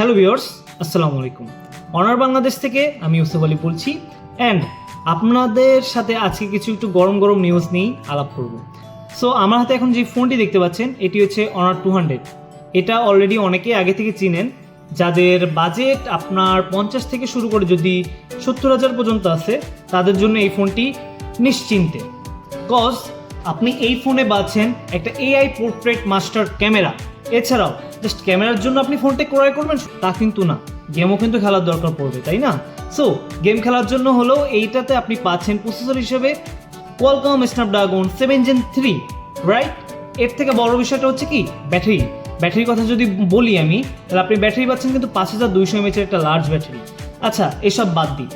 Hello viewers, আসসালামু আলাইকুম। Honour Bangladesh থেকে আমি ইউসুফ আলী বলছি অ্যান্ড আপনাদের সাথে আজকে কিছু একটু গরম গরম নিউজ নিয়েই আলাপ করব। সো আমার হাতে এখন যে ফোনটি দেখতে পাচ্ছেন এটি হচ্ছে অনার 200। এটা অলরেডি অনেকে আগে থেকে চিনেন, যাদের বাজেট আপনার 50 থেকে শুরু করে যদি 70,000 পর্যন্ত আছে তাদের জন্য এই ফোনটি নিশ্চিন্তে। কজ আপনি এই ফোনে পাচ্ছেন একটা এআই পোর্ট্রেট মাস্টার ক্যামেরা। এছাড়াও জাস্ট ক্যামেরার জন্য আপনি ফোনটা ক্রয় করবেন তা কিন্তু না, গেমও কিন্তু খেলার দরকার পড়বে, তাই না? সো গেম খেলার জন্য হলেও এইটাতে আপনি পাচ্ছেন প্রসেসর হিসেবে কোয়ালকম স্ন্যাপড্রাগন 7 Gen 3, রাইট? এর থেকে বড় বিষয়টা হচ্ছে কি ব্যাটারির কথা যদি বলি আমি, তাহলে আপনি ব্যাটারি পাচ্ছেন কিন্তু 5200 mAh একটা লার্জ ব্যাটারি। আচ্ছা, এসব বাদ দিই,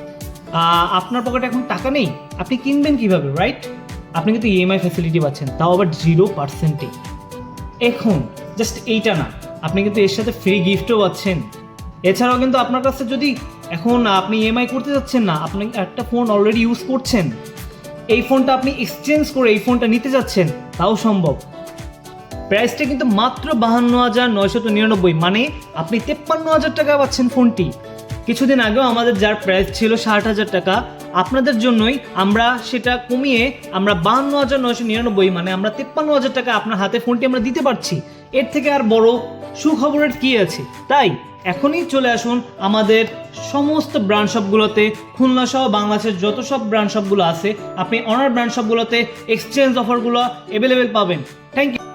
আপনার পকেটে এখন টাকা নেই, আপনি কিনবেন কিভাবে, রাইট? আপনি কিন্তু ইএমআই ফ্যাসিলিটি পাচ্ছেন, তাও আবার 0%। এখন জাস্ট এইটা না, আপনি কিন্তু এর সাথে ফ্রি গিফটও পাচ্ছেন। এছাড়াও কিন্তু আপনার কাছে যদি এখন আপনি ইএমআই করতে যাচ্ছেন না, আপনি একটা ফোন অলরেডি ইউজ করছেন, এই ফোনটা আপনি এক্সচেঞ্জ করে এই ফোনটা নিতে যাচ্ছেন, তাও সম্ভব। প্রাইসটা কিন্তু মাত্র 52,999, মানে আপনি 53,000 টাকা পাচ্ছেন ফোনটি। কিছুদিন আগেও আমাদের যার প্রাইস ছিল 60,000 টাকা, আপনাদের জন্যই আমরা সেটা কমিয়ে আমরা 52,999, মানে আমরা 53,000 টাকা আপনার হাতে ফোনটি আমরা দিতে পারছি। এর থেকে আর বড় সুখবরের কি আছে? তাই এখনই চলে আসুন আমাদের সমস্ত ব্র্যান্ড শপগুলোতে, খুলনা সহ বাংলাদেশের যত সব ব্র্যান্ড শপগুলো আছে, আপনি অনার ব্র্যান্ড শপগুলোতে এক্সচেঞ্জ অফারগুলো অ্যাভেলেবেল পাবেন। Thank you.